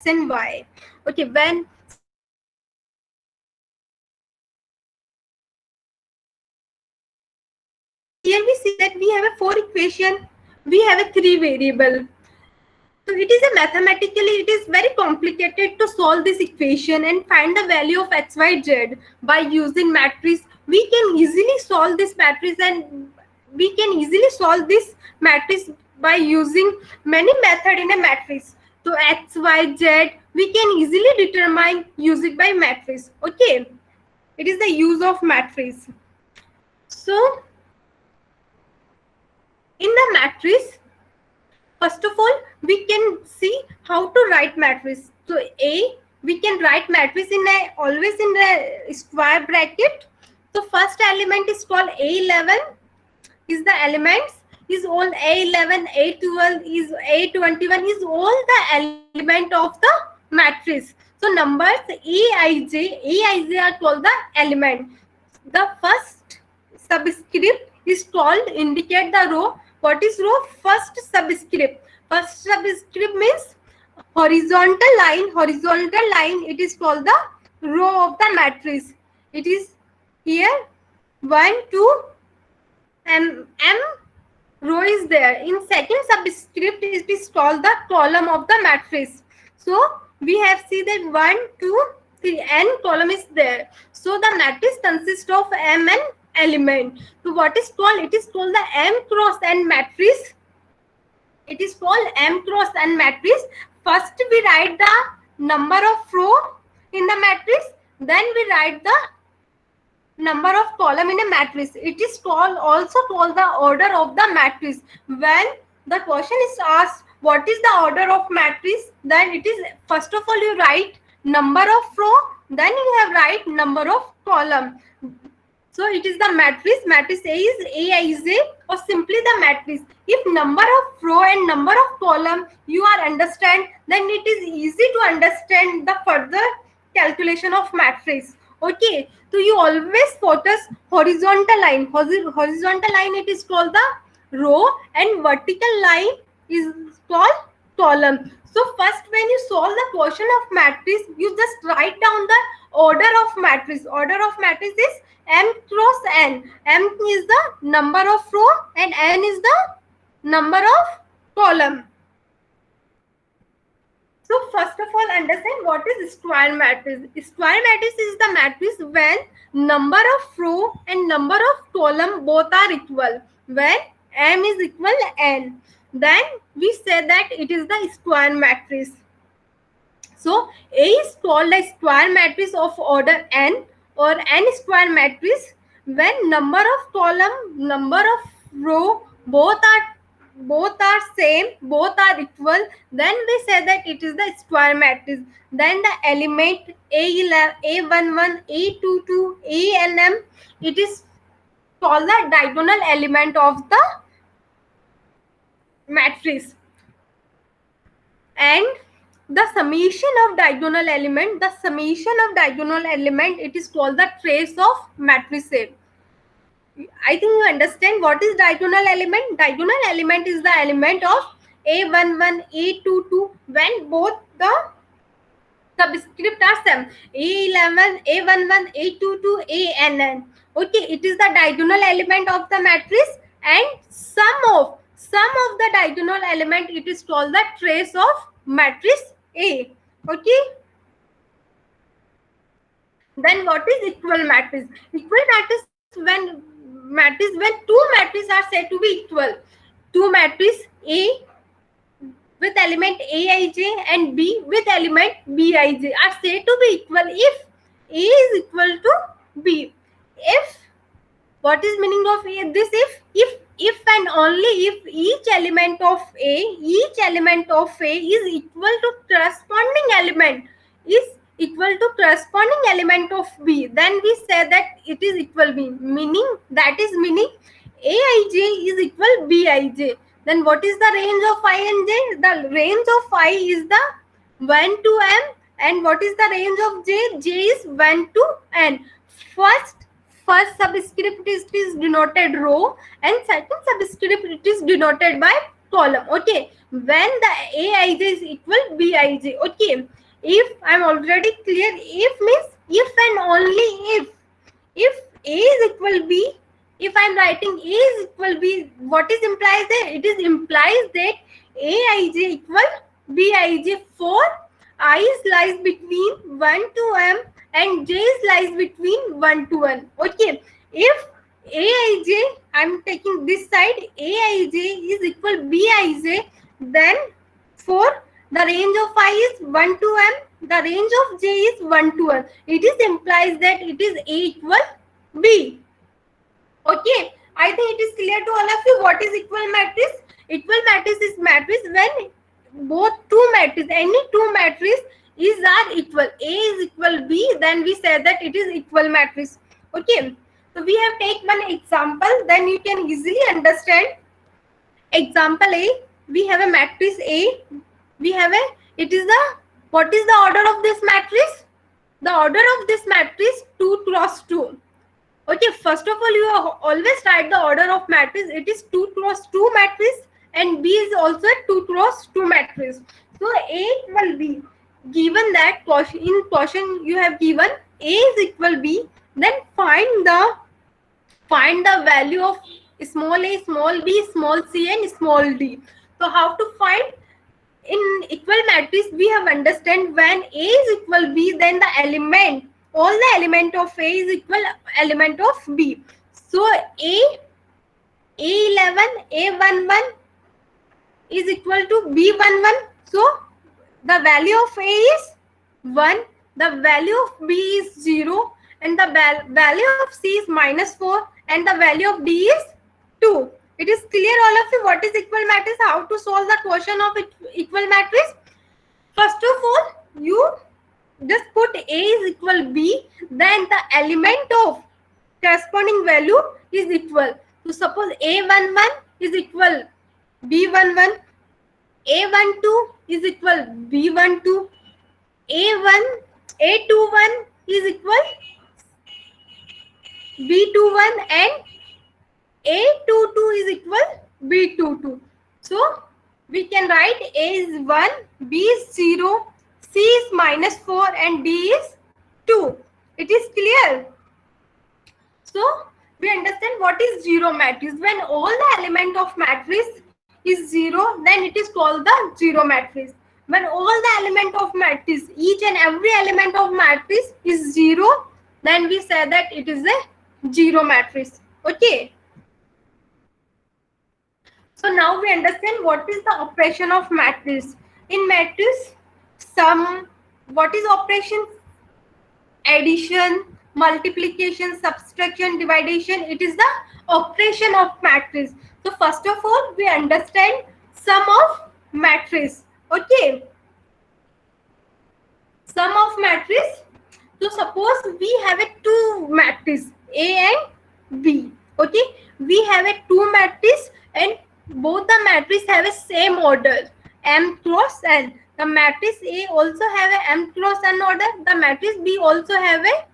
and y. Okay, when here we see that we have a 4 equation, we have a 3 variable. So it is a mathematically, it is very complicated to solve this equation and find the value of x, y, z by using matrix. We can easily solve this matrix, and we can easily solve this matrix by using many method in a matrix. So x, y, z we can easily determine using by matrix. Okay, it is the use of matrix. So in the matrix, first of all, we can see how to write matrix. So A, we can write matrix in a always in a square bracket. So first element is called A11. Is the elements is all A11, A12, is A21, is all the element of the matrix. So numbers Aij are called the element. The first subscript is called indicate the row. What is row? First subscript. First subscript means horizontal line. Horizontal line, it is called the row of the matrix. It is here 1, 2, M row is there. In second subscript, it is called the column of the matrix. So we have seen that 1, 2, 3, n column is there. So the matrix consists of m and element. So what is called? It is called the m cross n matrix. It is called m cross n matrix. First we write the number of row in the matrix. Then we write the number of column in a matrix. It is called also called the order of the matrix. When the question is asked what is the order of matrix, then it is first of all you write number of row, then you have write number of column. So it is the matrix. Matrix A is Aij or simply the matrix. If number of row and number of column you are understand, then it is easy to understand the further calculation of matrix. Okay, so you always focus horizontal line. Horizontal line, it is called the row, and vertical line is called column. So first when you solve the question of matrix, you just write down the order of matrix. Order of matrix is m cross n. M is the number of row and n is the number of column. So first of all, understand what is square matrix. Square matrix is the matrix when number of row and number of column both are equal. When m is equal n, then we say that it is the square matrix. So A is called a square matrix of order n or n square matrix when number of column, number of row both are same, both are equal, then we say that it is the square matrix. Then the element A11, A11, A22, ANM, it is called the diagonal element of the matrix. And the summation of diagonal element, it is called the trace of matrix A. I think you understand what is diagonal element. Diagonal element is the element of A11, A22 when both the subscript are same. A11, A11, A22, ANN. Okay, it is the diagonal element of the matrix, and sum of the diagonal element, it is called the trace of matrix A. Okay. Then what is equal matrix? Equal matrix when two matrices are said to be equal. Two matrices A with element Aij and B with element Bij are said to be equal if A is equal to B. If what is meaning of this if and only if each element of A is equal to corresponding element of B, then we say that it is equal B. Meaning Aij is equal Bij. Then what is the range of I and J? The range of I is the 1 to m, and what is the range of J? J is 1 to n. First subscript is denoted row, and second subscript it is denoted by column. Okay, when the Aij is equal Bij. Okay, if I'm already clear, if means if and only if A is equal B, if I'm writing A is equal B, what is implies that it is implies that Aij equal Bij for I lies between 1 to m and j lies between 1 to 1. Okay, if Aij, I'm taking this side, Aij is equal Bij, then for the range of I is 1 to m, the range of j is 1 to 1. It is implies that it is A equal B. Okay, I think it is clear to all of you what is equal matrix. Equal matrix is matrix when both two matrices, any two matrices are equal. A is equal B, then we say that it is equal matrix. Okay, so we have take one example, then you can easily understand. Example A, we have a matrix A. We have a, it is the, what is the order of this matrix? The order of this matrix 2 cross 2. Okay, first of all, you always write the order of matrix. It is 2 cross 2 matrix and B is also a 2 cross 2 matrix. So A will be given that in question you have given A is equal B, then find the value of small a, small b, small c and small d. So how to find? In equal matrix we have understand when A is equal B, then the element, all the element of A is equal element of B. So A11, A11 is equal to B11. So the value of A is 1, the value of B is 0, and the value of C is -4, and the value of D is 2. It is clear all of you what is equal matrix, how to solve the question of equal matrix. First of all, you just put A is equal B, then the element of corresponding value is equal. So suppose A11 is equal B11, A12 is equal B12, A21 is equal B21 and A22 is equal B22. So we can write A is 1, B is 0, C is -4 and D is 2. It is clear. So we understand what is zero matrix. When all the element of matrix is 0, then it is called the zero matrix. When all the element of matrix, each and every element of matrix is 0, then we say that it is a zero matrix. Okay. So now we understand what is the operation of matrix. In matrix, sum, what is operation? Addition, multiplication, subtraction, division. It is the operation of matrix. So first of all, we understand sum of matrix. Okay. Sum of matrix. So suppose we have a two matrix A and B. Okay. We have a two matrix and both the matrices have a same order, M cross N. The matrix A also have a M cross N order. The matrix B also have a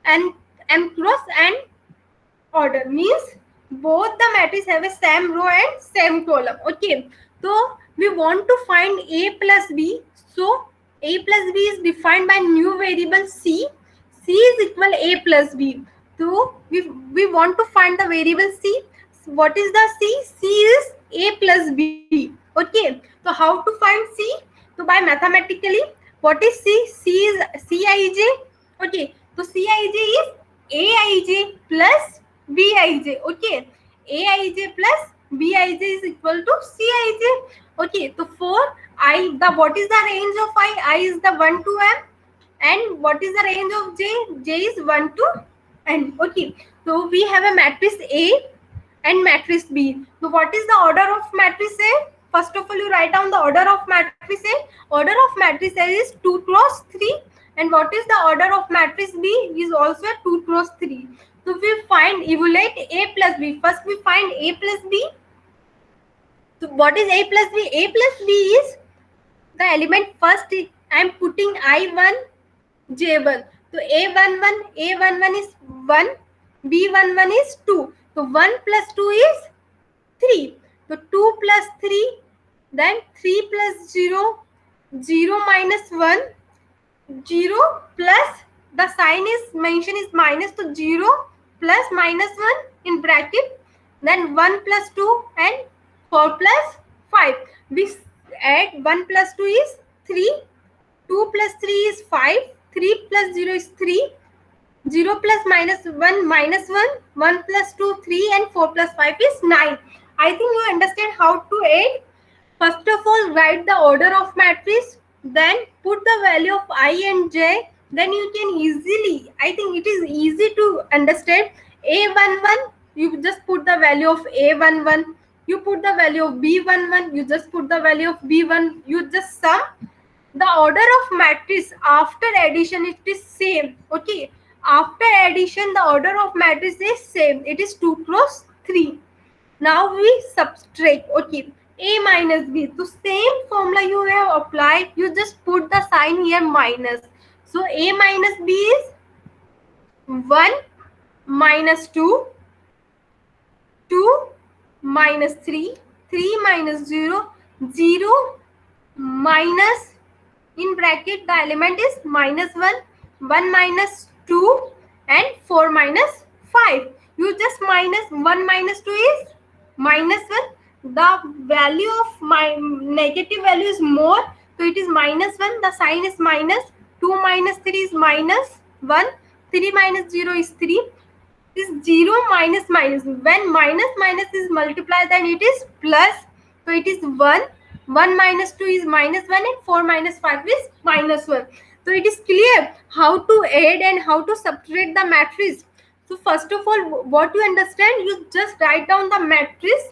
M cross N order. Means both the matrices have a same row and same column. Okay. So we want to find A plus B. So A plus B is defined by new variable C. C is equal A plus B. So we want to find the variable C. What is the C? C is A plus B. Okay. So how to find C? So by mathematically, what is C? C is Cij. Okay. So Cij is Aij plus Bij. Okay. Aij plus Bij is equal to Cij. Okay. So for I, the what is the range of I? I is the 1 to m. And what is the range of J? J is 1 to n. Okay. So we have a matrix A and matrix B. So what is the order of matrix A? First of all, you write down the order of matrix A. Order of matrix A is 2 cross 3. And what is the order of matrix B? Is also 2 cross 3. So we find, evaluate A plus B. First we find A plus B. So what is A plus B? A plus B is the element first. I am putting I1, J1. So A11 is 1. B11 is 2. So 1 plus 2 is 3. So 2 plus 3 then 3 plus 0, 0 minus 1, 0 plus the sign is mentioned is minus, so 0 plus minus 1 in bracket, then 1 plus 2 and 4 plus 5. We add 1 plus 2 is 3, 2 plus 3 is 5, 3 plus 0 is 3, 0 plus minus 1 minus 1, 1 plus 2 3 and 4 plus 5 is 9. I think you understand how to add. First of all, write the order of matrix, then put the value of I and j, then you can easily, I think it is easy to understand. A11, you just put the value of A11, you put the value of B11, you just put the value of B1, you just sum. The order of matrix after addition it is same. Okay, after addition the order of matrix is same, it is 2 cross 3. Now we subtract. Okay, a minus b, so same formula you have applied, you just put the sign here minus. So a minus b is 1 minus 2, 2 minus 3, 3 minus 0, 0 minus, in bracket the element is minus 1, 1 minus 2 and 4 minus 5. You just minus 1 minus 2 is minus 1. The value of my negative value is more, so it is minus 1. The sign is minus. 2 minus 3 is minus 1. 3 minus 0 is 3. Is 0 minus minus. When minus minus is multiplied, then it is plus. So it is 1. 1 minus 2 is minus 1 and 4 minus 5 is minus 1. So it is clear how to add and how to subtract the matrix. So first of all, what you understand, you just write down the matrix.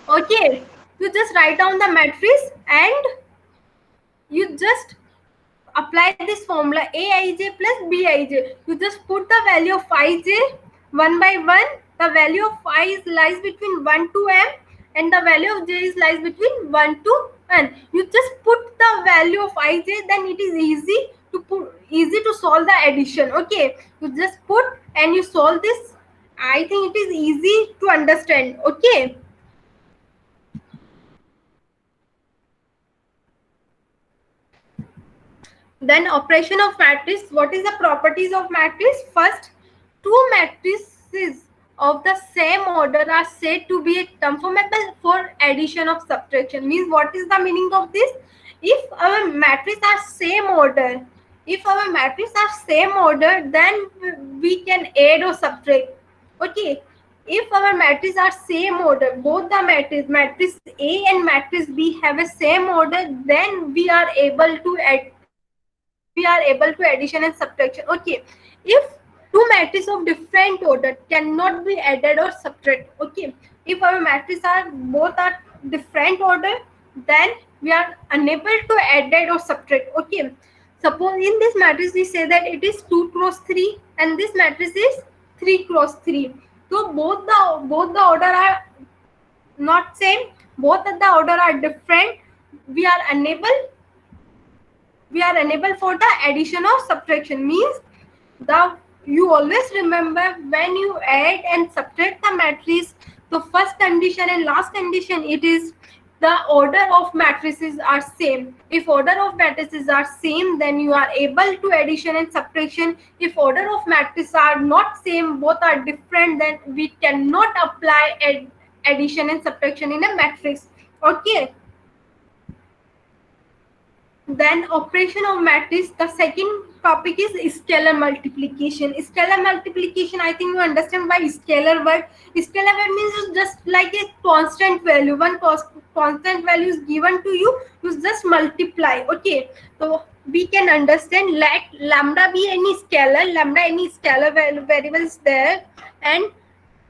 Okay, you just write down the matrix and you just apply this formula aij plus bij. You just put the value of ij one by one. The value of I is lies between 1 to m and the value of j is lies between 1 to n. You just put the value of ij, then it is easy to solve the addition. Okay, you just put and you solve this. I think it is easy to understand. Okay. Then operation of matrix. What is the properties of matrix? First, two matrices of the same order are said to be conformable for addition of subtraction. Means what is the meaning of this? If our matrices are same order, then we can add or subtract. Okay. If our matrices are same order, both the matrix A and matrix B have a same order, then we are able to add. We are able to addition and subtraction. Okay, if two matrices of different order cannot be added or subtract. Okay, if our matrices are both are different order, then we are unable to add or subtract. Okay, suppose in this matrix we say that it is 2 cross 3 and this matrix is 3 cross 3. So both the order are not same, both of the order are different. We are unable for the addition or subtraction. Means you always remember when you add and subtract the matrix, the first condition and last condition, it is the order of matrices are same. If order of matrices are same, then you are able to addition and subtraction. If order of matrices are not same, both are different, then we cannot apply addition and subtraction in a matrix. Okay. Then operation of matrix. The second topic is scalar multiplication. Scalar multiplication, I think you understand by scalar word. Scalar word means just like a constant value. One constant value is given to you, you just multiply. Okay, so we can understand, let lambda be any scalar variable is there, and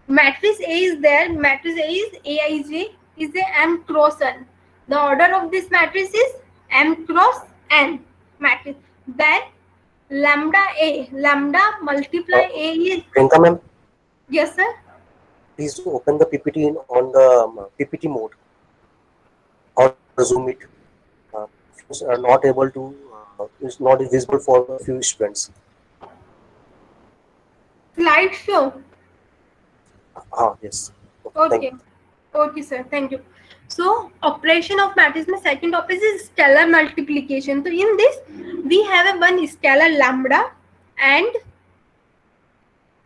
matrix A is there. Matrix A is Aij is a m cross n. The order of this matrix is m cross n matrix. Then lambda multiply A is. Priyanka ma'am. Yes, sir. Please open the PPT on the PPT mode or Zoom it. Are not able to. Is not visible for a few students. Slideshow. Yes. Okay. Okay, sir. Thank you. So operation of matrix में second topic is scalar multiplication. So in this we have a one scalar lambda and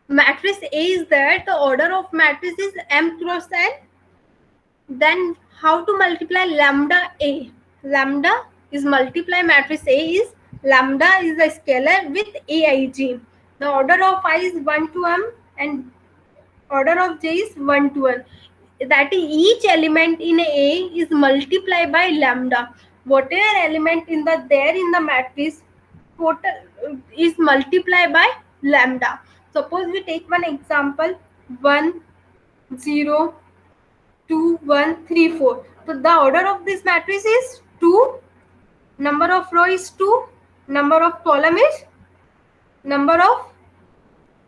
matrix A is there. The order of matrix is m cross n. Then how to multiply lambda A? Lambda is multiply matrix A is lambda is a scalar with aij. The order of I is 1 to m and order of j is 1 to n. That is each element in A is multiplied by lambda. Whatever element in the matrix total is multiplied by lambda. Suppose we take one example 1 0 2 1 3 4. So the order of this matrix is 2. Number of row is 2. Number of column is number of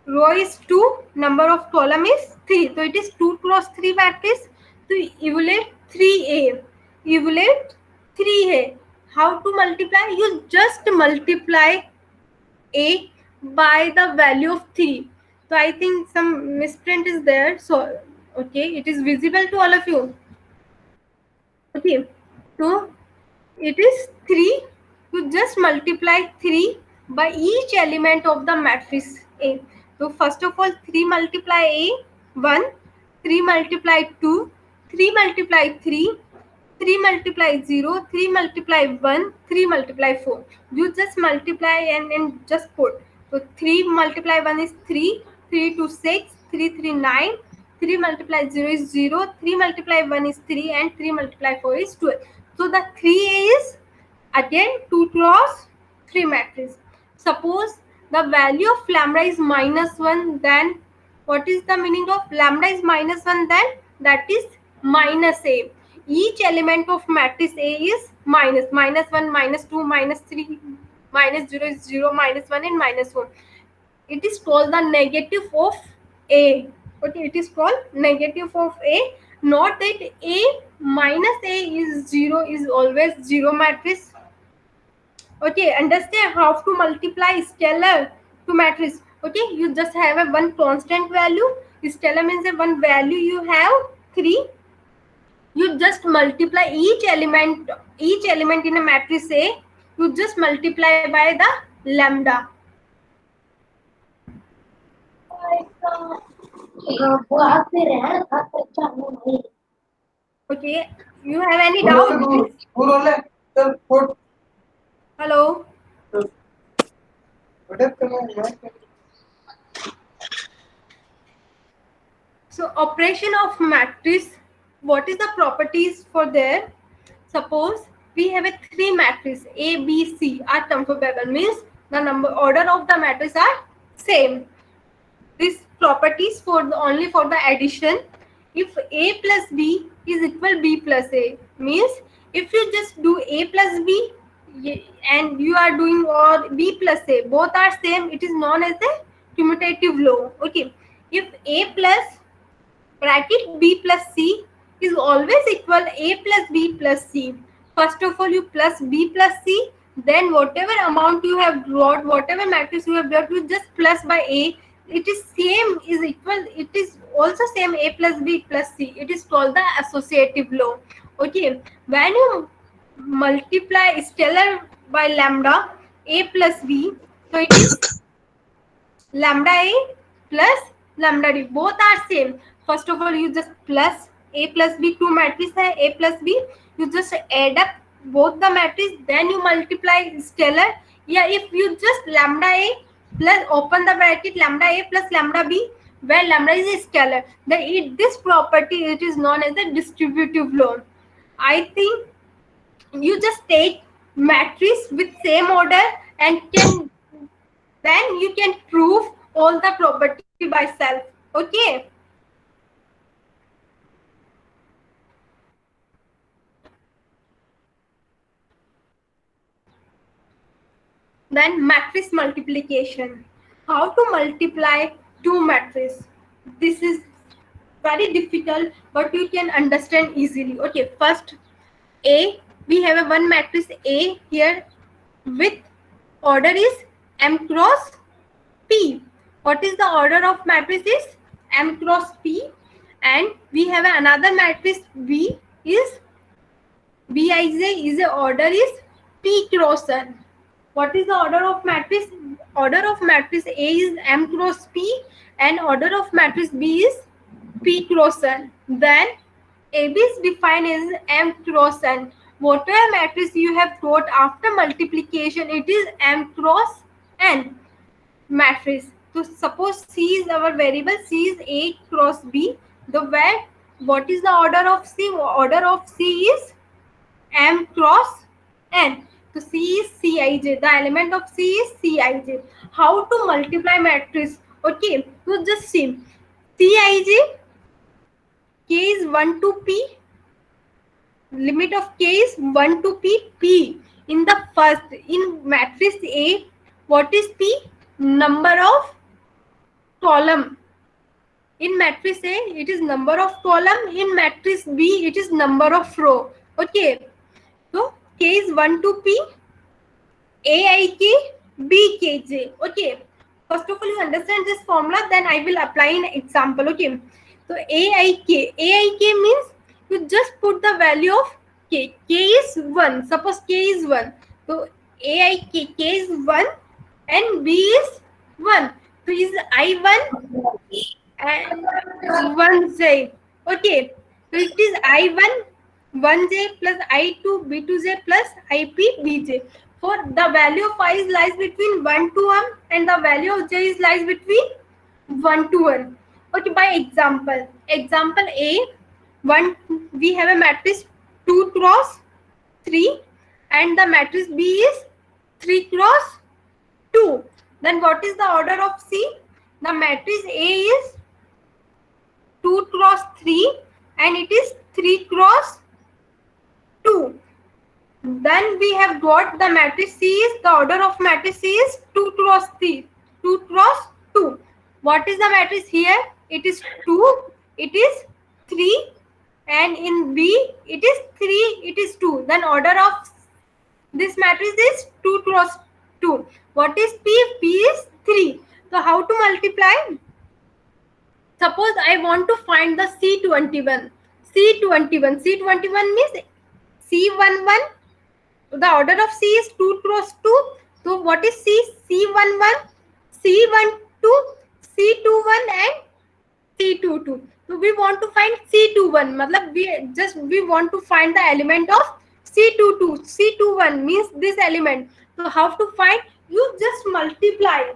row is 2, number of column is 3. So it is 2 cross 3 matrix. So evaluate 3a. Evaluate 3a. How to multiply? You just multiply a by the value of 3. So I think some misprint is there. So okay, it is visible to all of you. Okay, so it is 3. You just multiply 3 by each element of the matrix A. So first of all 3 multiply A 1, 3 multiply 2, 3 multiply 3, 3 multiply 0, 3 multiply 1, 3 multiply 4. You just multiply and just put. So 3 multiply 1 is 3, 3 to 6, 3 3 9, 3 multiply 0 is 0, 3 multiply 1 is 3 and 3 multiply 4 is 12. So the 3A is again 2 cross 3 matrix. Suppose the value of lambda is -1, then what is the meaning of lambda is -1? Then that is minus A. Each element of matrix A is minus -1, -2, -3, -0 is 0, -1 and -1. It is called the negative of A. Okay, it is called negative of A. Not that A minus A is 0 is always 0 matrix. Okay, understand how to multiply scalar to matrix. Okay, you just have a one constant value. Scalar means a one value you have 3. You just multiply each element in a matrix A. You just multiply by the lambda. Okay, you have any doubt? Hello. So operation of matrix, what is the properties for there? Suppose we have a 3 matrix A, B, C are conformable, means the number order of the matrix are same. These properties only for the addition. If A plus B is equal B plus A, means if you just do A plus B and you are doing or B plus A, both are same, it is known as a commutative law. Okay, if A plus bracket B plus C is always equal A plus B plus C. First of all, you plus B plus C, then whatever amount you have brought, whatever matrix you have brought, you just plus by A. It is same is equal. It is also same A plus B plus C. It is called the associative law. Okay, when you multiply scalar by lambda A plus B, so it is lambda A plus lambda D. Both are same. First of all, you just plus A plus B, 2 matrix hai A plus B. You just add up both the matrix, then you multiply scalar. Yeah, if you just lambda A plus open the bracket lambda A plus lambda B, where lambda is a scalar, then this property it is known as the distributive law. I think you just take matrix with same order and then you can prove all the property by self. Okay. Then matrix multiplication. How to multiply 2 matrices? This is very difficult, but you can understand easily. Okay, first A, we have a one matrix A here with order is M cross P. What is the order of matrix is M cross P, and we have another matrix B is Bij is a order is P cross N. What is the order of matrix? Order of matrix A is M cross P and order of matrix B is P cross N. Then AB is defined as M cross N. Whatever matrix you have got after multiplication, it is M cross N matrix. So suppose C is our variable, C is A cross B. What is the order of C? Order of C is M cross N. So C is Cij. The element of C is Cij. How to multiply matrix? Okay, so just see. Cij, K is 1 to P. Limit of K is 1 to P. P in the first, in matrix A, what is P? Number of column. In matrix A, it is number of column. In matrix B, it is number of row. Okay. So K is 1 to P, Aik, Bkj. Okay. First of all, you understand this formula, then I will apply an example. Okay. So Aik means you just put the value of K. K is 1. Suppose K is 1. So Aik, K is 1 and B is 1. So is I1 and 1j. Okay. So it is I1 1j plus I2 B2j plus IP Bj. For the value of I lies between 1 to 1 and the value of j is lies between 1 to 1. Okay, by example. Example A, 1, we have a matrix 2 cross 3 and the matrix B is 3 cross 2. Then what is the order of C? The matrix A is 2 cross 3 and it is 3 cross 2. Then we have got the matrix C is, the order of matrix C is 2 cross 3, 2 cross 2. What is the matrix here? It is 2, it is 3 and in B it is 3, it is 2. Then order of this matrix is 2 cross 2. What is P? P is 3. So how to multiply? Suppose I want to find the C21. C21 means C11. The order of C is 2 cross 2. So what is C? C11, C12, C21 and C22. So we want to find C21. Matlab we want to find the element of C22. C21 means this element. So how to find? You just multiply.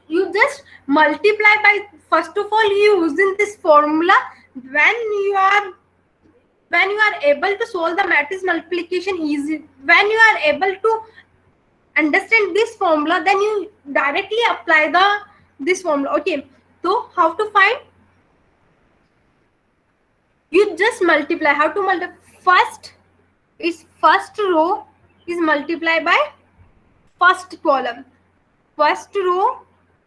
You just multiply by, first of all, using this formula. When you are able to solve the matrix multiplication easy, when you are able to understand this formula, then you directly apply this formula. Okay, so how to find? You just multiply. How to multiply? First row is multiplied by first column. First row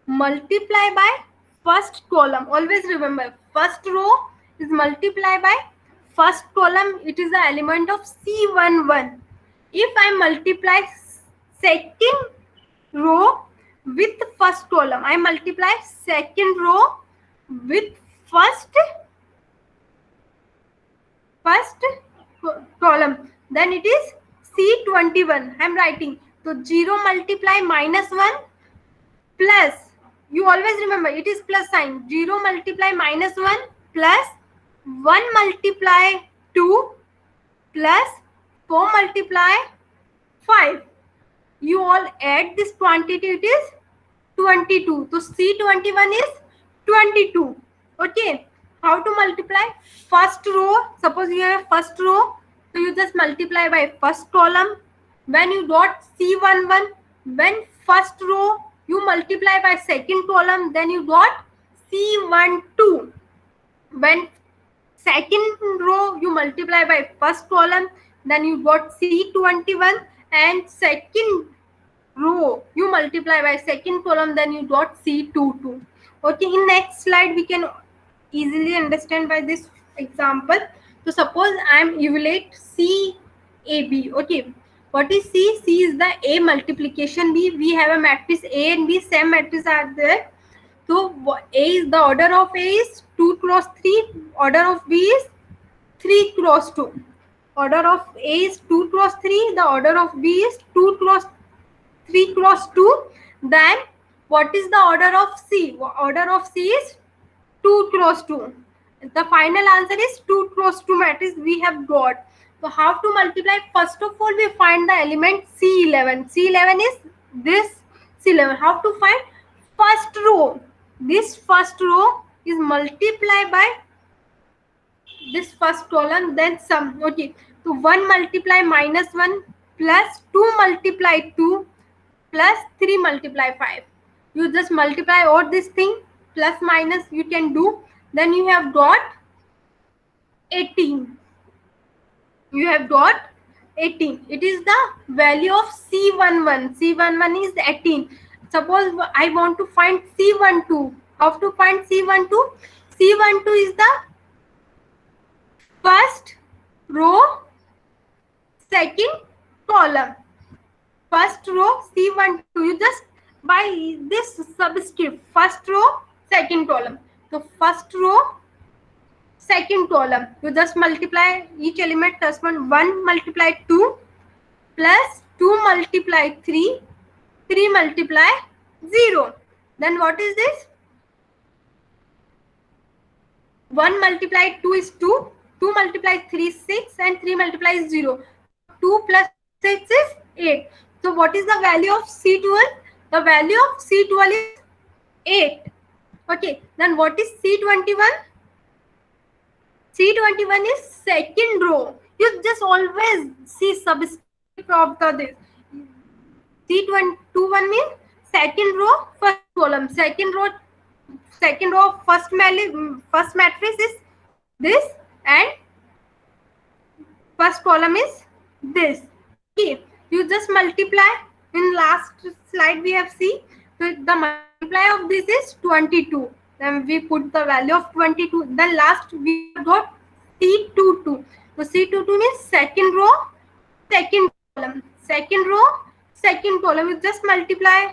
multiply by first column. Always remember, first row is multiplied by first column. It is the element of C11. If I multiply second row with first column, I multiply second row with first column, then it is C21. I am writing. So 0 multiply minus 1 plus, you always remember it is plus sign. 0 multiply minus 1 plus 1 multiply 2 plus 4 multiply 5. You all add this quantity, it is 22. So C21 is 22. Okay. How to multiply? First row, suppose you have first row, so you just multiply by first column. When you got C11, when first row you multiply by second column, then you got C12. When second row you multiply by first column, then you got C21, and second row you multiply by second column, then you got C22. Okay, in next slide we can easily understand by this example. So suppose I am evaluate CAB. Okay, what is C? C is the A multiplication B. We have a matrix A and B, same matrix are there. So A is, the order of A is 2 cross 3, order of B is 3 cross 2. order of A is 2 cross 3, the order of B is 2 cross 3 cross 2. Then what is the order of C? Order of C is 2 cross 2. The final answer is 2 cross 2 matrix we have got. So how to multiply? First of all, we find the element C11. C11 is this C11. How to find? First row. This first row is multiplied by this first column, then sum. Okay. So 1 multiply minus 1 plus 2 multiply 2 plus 3 multiply 5. You just multiply all this thing, plus minus you can do. Then you have got 18. You have got 18. It is the value of C11. C11 is 18. Suppose I want to find C12. How to find C12? C12 is the first row, second column. First row C12. You just by this subscript, first row, second column. So first row, second column, you just multiply each element correspond 1 multiply 2 plus 2 multiply 3, 3 multiply 0. Then what is this? 1 multiply 2 is 2, 2 multiply 3 is 6, and 3 multiply 0. 2 plus 6 is 8. So what is the value of C12? The value of C12 is 8. Okay, then what is C21? C21 is second row. You just always see subscript of this. C21 means second row, first column. Second row of first matrix is this, and first column is this. Okay, you just multiply. In last slide we have seen. So the multiply of this is 22. Then we put the value of 22. Then last we got C22. So C22 means second row, second column. Second row, second column. You just multiply.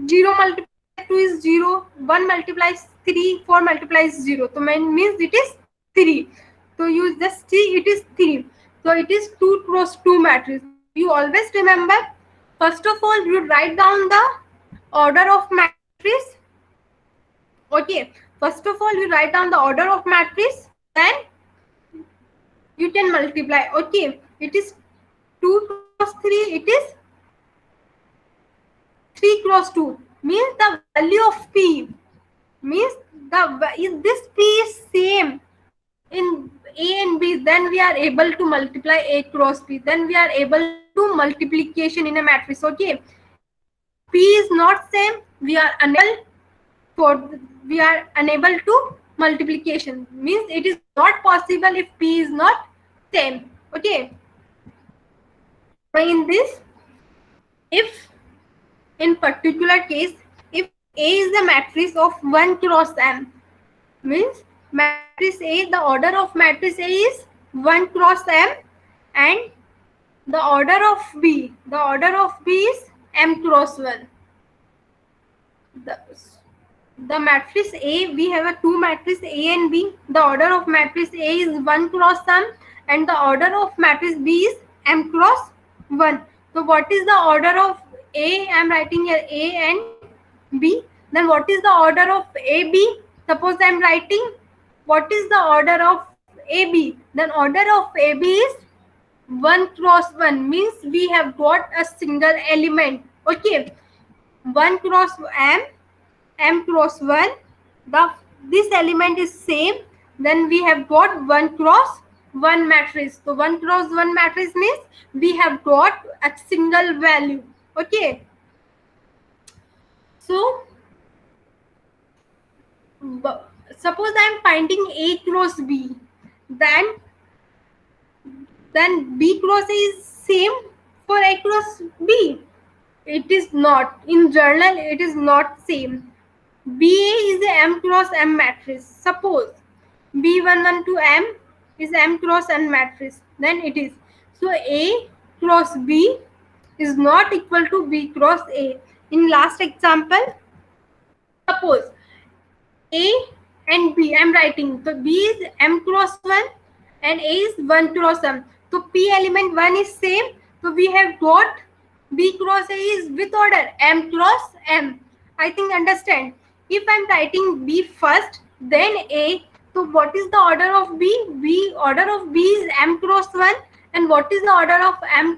0 multiply 2 is 0. 1 multiplies 3. 4 multiplies 0. So means it is 3. So you just see it is 3. So it is 2 cross 2 matrix. You always remember. First of all, you write down the order of matrix. Okay. First of all, you write down the order of matrix. Then you can multiply. Okay. It is 2 cross 3. It is 3 cross 2. Means the value of P. Means if this P is same in A and B, then we are able to multiply A cross P. Then we are able to multiplication in a matrix. Okay. P is not same. We are unable to multiplication. Means it is not possible if P is not same. Okay. So in this, if in particular case, if A is the matrix of 1 cross M, means matrix A, the order of matrix A is 1 cross M, and the order of B is M cross 1. The matrix A, we have a two matrices A and B. The order of matrix A is 1 cross M, and the order of matrix B is M cross 1. So what is the order of A? I am writing here A and B. Then what is the order of AB? Suppose I am writing what is the order of AB? Then order of AB is 1 cross 1, means we have got a single element. Okay. 1 cross M, M cross 1. This element is same. Then we have got 1 cross 1 matrix. So 1 cross 1 matrix means we have got a single value. Okay. So suppose I am finding A cross B, then B cross A is same for A cross B. It is not. In journal, it is not same. BA is a M cross M matrix. Suppose B11 to M is M cross N matrix. Then it is. So A cross B is not equal to B cross A. In last example, suppose A and B, I am writing. So B is M cross 1 and A is 1 cross M. So P element 1 is same. So we have got B cross A is with order M cross M. I think understand. If I'm writing B first, then A, so what is the order of B? Order of B is M cross 1. And what is the order of M?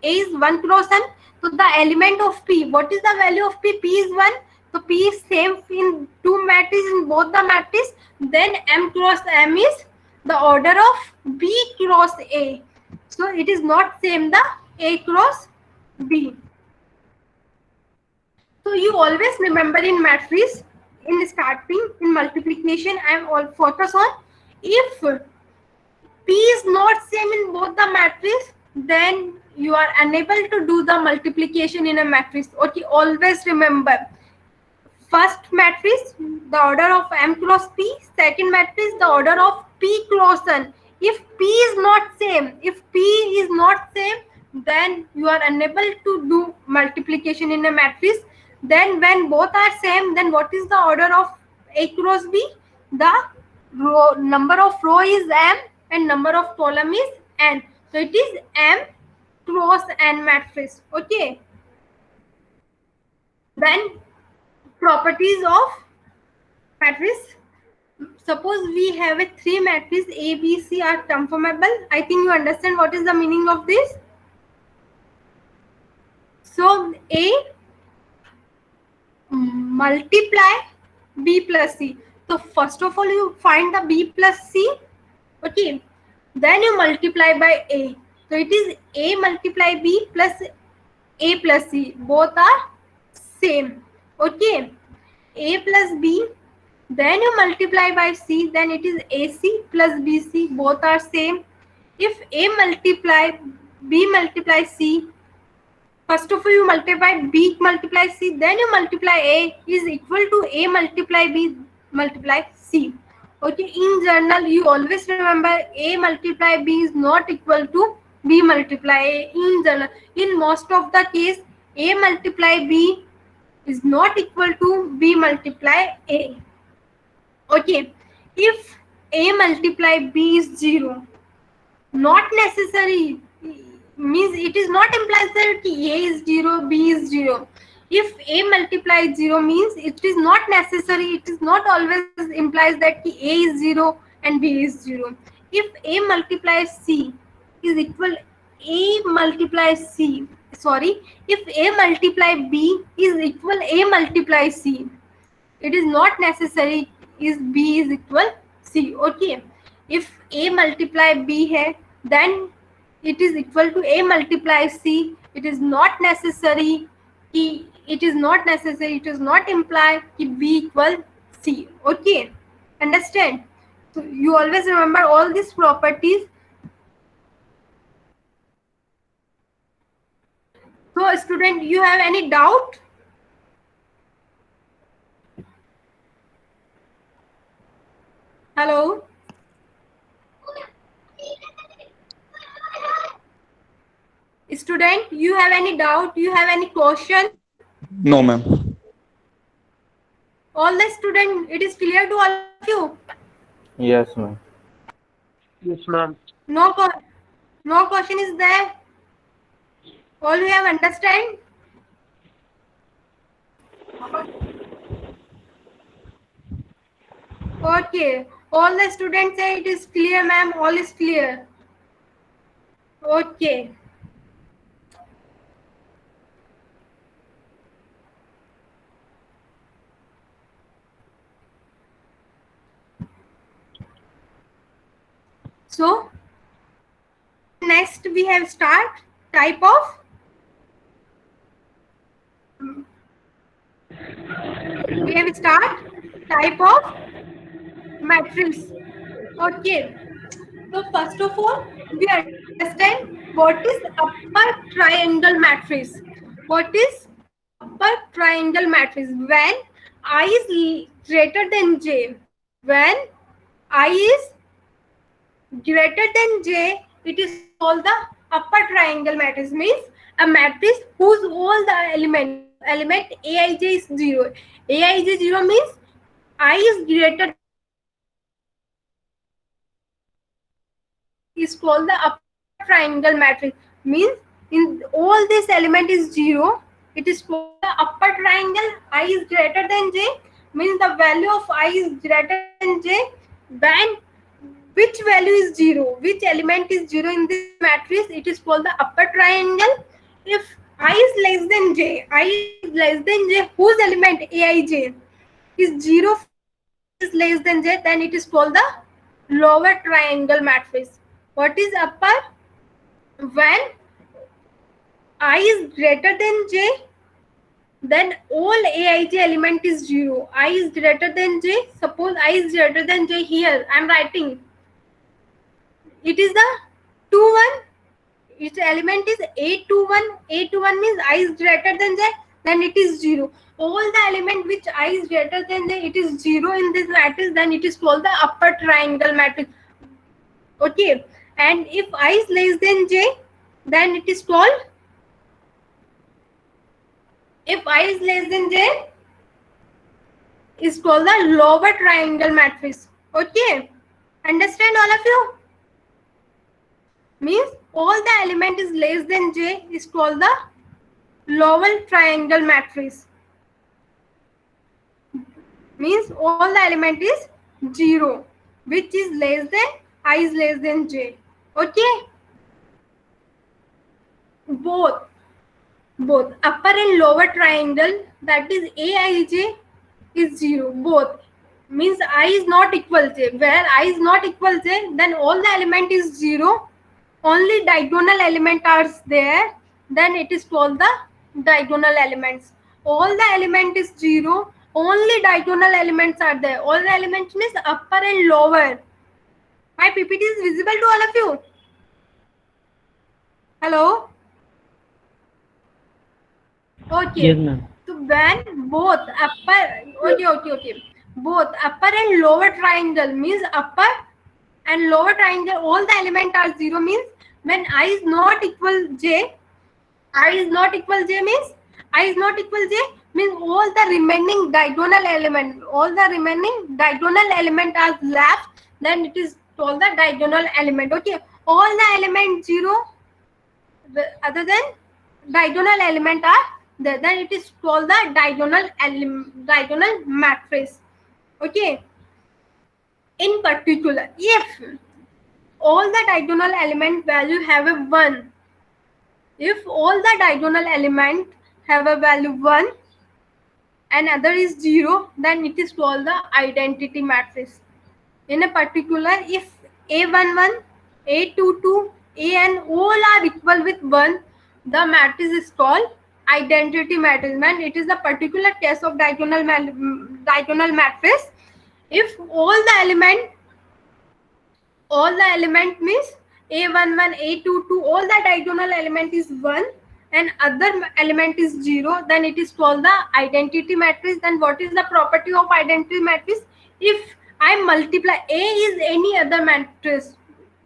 A is 1 cross M. So the element of P, what is the value of P? P is 1. So P is same in two matrices, in both the matrices. Then M cross M is the order of B cross A. So it is not same the A cross B. So you always remember in matrix, in starting, in multiplication, I am all focus on if P is not same in both the matrices, then you are unable to do the multiplication in a matrix. Okay, always remember. First matrix, the order of M cross P. Second matrix, the order of P cross N. If P is not same, then you are unable to do multiplication in a matrix. Then when both are same, then what is the order of A cross B? The number of row is M and number of column is N. So it is M cross N matrix. Okay. Then properties of matrix. Suppose we have a 3 matrix A, B, C are conformable. I think you understand what is the meaning of this. So A multiply B plus C. So first of all you find the B plus C. Okay. Then you multiply by A. So it is A multiply B plus A plus C. Both are same. Okay. A plus B. Then you multiply by C. Then it is AC plus BC. Both are same. If A multiply B multiply C. First of all you multiply B multiply C. Then you multiply A is equal to A multiply B multiply C. Okay, in general you always remember A multiply B is not equal to B multiply A. In general, in most of the case A multiply B is not equal to B multiply A. Okay, if A multiply B is 0, not necessary, means it is not implies that A is 0, B is 0. If A multiplies 0 means it is not necessary, it is not always implies that A is 0 and B is 0. If A multiplies C is equal A multiplies C, sorry, if A multiply B is equal A multiply C, it is not necessary is B is equal C. Okay, if A multiply B है, then it is equal to A multiply C. It is not necessary कि it does not imply कि B equal C. Okay, understand? So you always remember all these properties. So student, you have any doubt? Hello? Student, you have any doubt? You have any question? No, ma'am. All the student, it is clear to all of you? Yes, ma'am. Yes, ma'am. No question is there? All you have understand? Okay. All the students say it is clear, ma'am. All is clear. Okay. So next we have start type of matrix. Okay. So first of all, we understand what is upper triangle matrix. What is upper triangle matrix? When I is greater than J. When I is greater than J, it is called the upper triangle matrix. Means a matrix whose all the element Aij is 0. Aij 0 means I is greater is called the upper triangle matrix. Means in all this element is 0. It is called the upper triangle. I is greater than j. Means the value of I is greater than j. When which value is 0? Which element is 0 in this matrix? It is called the upper triangle. If I is less than j, I is less than j, whose element aij is 0 is less than j, then it is called the lower triangle matrix. What is upper? When I is greater than j, then all aij element is 0. I is greater than j. Suppose I is greater than j here. I am writing. It is the 2, 1. Its element is A21. A21 means I is greater than j, then it is 0. All the element which I is greater than j, it is 0 in this matrix, then it is called the upper triangle matrix. Okay. And if I is less than j, then it is called, if I is less than j, is called the lower triangle matrix. Okay. Understand all of you? Means all the element is less than j is called the lower triangle matrix. Means all the element is 0, which is less than I is less than j. Okay. Both upper and lower triangle, that is aij is 0. Both means I is not equal j. Where I is not equal j, then all the element is 0. Only diagonal element are there, then it is called the diagonal elements. All the element is 0, only diagonal elements are there. All the elements means upper and lower. My PPT is visible to all of you? Hello? Okay. Yes, ma'am. So when both upper, okay. Both upper and lower triangle means upper and lower triangle, all the elements are 0 means when I is not equal j, I is not equal j means I is not equal j means all the remaining diagonal element, all the remaining diagonal element are left, then it is called the diagonal element. Okay, all the element 0 other than diagonal element are there, then it is called the diagonal matrix. Okay. In particular, if all the diagonal element value have a 1, if all the diagonal element have a value 1 and other is 0, then it is called the identity matrix. In a particular, if A11, A22, AN all are equal with 1, the matrix is called identity matrix. And it is the particular case of diagonal matrix. If all the element means A11, A22, all the diagonal element is 1 and other element is 0, then it is called the identity matrix. Then what is the property of identity matrix? If I multiply A is any other matrix,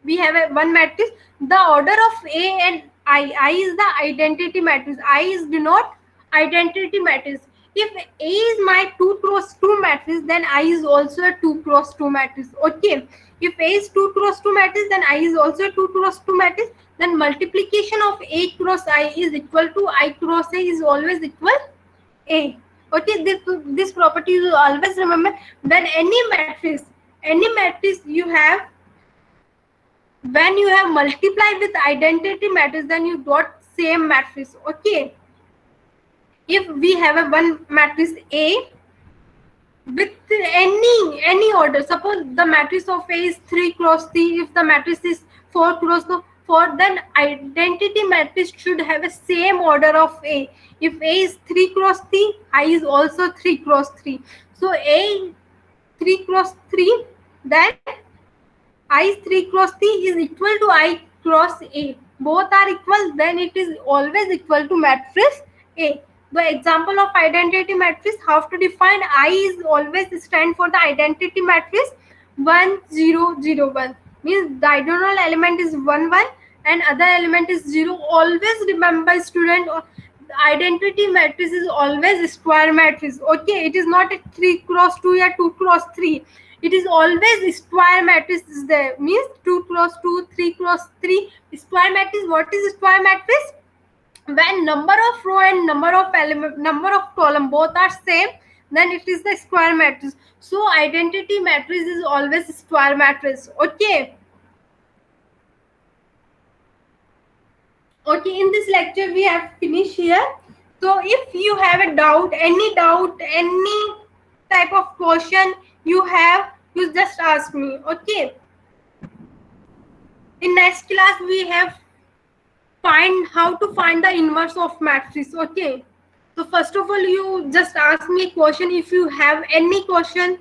we have one matrix, the order of A and I is the identity matrix. I is denote identity matrix. If A is my 2 cross 2 matrix, then I is also a 2 cross 2 matrix. Okay. If A is 2 cross 2 matrix, then I is also a 2 cross 2 matrix. Then multiplication of A cross I is equal to I cross A is always equal A. Okay. This property you always remember. Then any matrix you have, when you have multiplied with identity matrix, then you got same matrix. Okay. If we have a one matrix A with any order, suppose the matrix of A is 3 cross 3, if the matrix is 4 cross 4, then identity matrix should have a same order of A. If A is 3 cross 3, I is also 3 cross 3. So A 3 cross 3, then I is 3 cross 3 is equal to I cross A. Both are equal, then it is always equal to matrix A. The example of identity matrix, how to define? I is always stand for the identity matrix 1 0 0 1, means diagonal element is 1 1 and other element is 0. Always remember, student, identity matrix is always square matrix. Okay, it is not a 3 cross 2 or 2 cross 3. It is always square matrix is there. Means 2 cross 2, 3 cross 3. Square matrix. What is square matrix? When number of row and number of element, number of column both are same, then it is the square matrix. So identity matrix is always square matrix. Okay. Okay, in this lecture we have finished here. So if you have a doubt, any type of question you have, you just ask me. Okay. In next class we have how to find the inverse of matrix. Okay. So first of all, you just ask me a question if you have any question.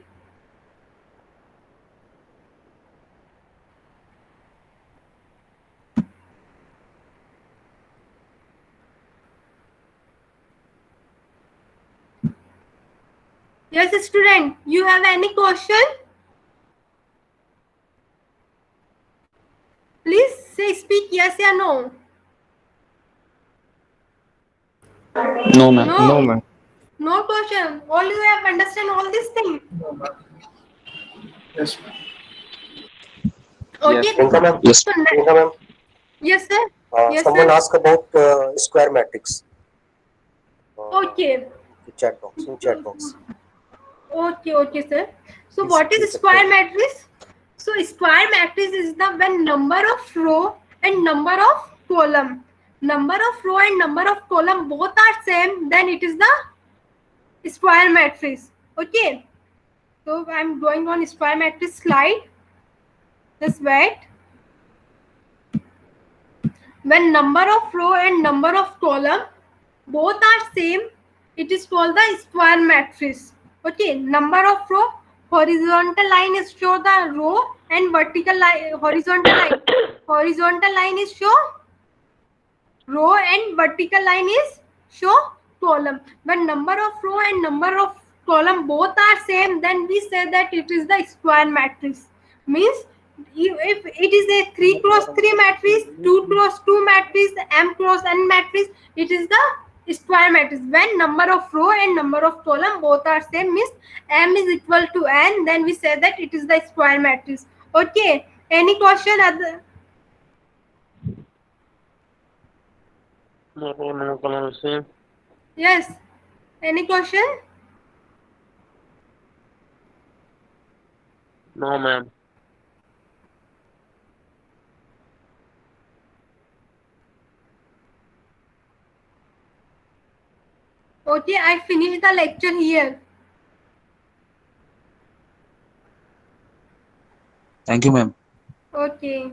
Yes, student, you have any question? Please say, speak yes or no. No, ma'am. No. No, ma'am. No question. All you have understand all these things. Yes. Okay. Priyanka ma'am. Yes. So Priyanka ma'am. yes, sir. Yes, Someone sir. asked about square matrix. Okay. In chat box. Okay, sir. So Please, what is please square explain. matrix? So square matrix is the when number of row and number of column. Number of row and number of column both are same, then it is the square matrix. Okay. So I'm going on square matrix slide. Just wait. When number of row and number of column both are same, it is called the square matrix. Okay, number of row, horizontal line is show the row and vertical line, horizontal line is show row and vertical line is show column. When number of row and number of column both are same, then we say that it is the square matrix. Means if it is a 3 cross 3 matrix, 2 cross 2 matrix, m cross n matrix, it is the square matrix. When number of row and number of column both are same, means m is equal to n, then we say that it is the square matrix. Okay, any question other? No, comment. Yes, any question? No, ma'am. Okay, I finished the lecture here. Thank you, ma'am. Okay.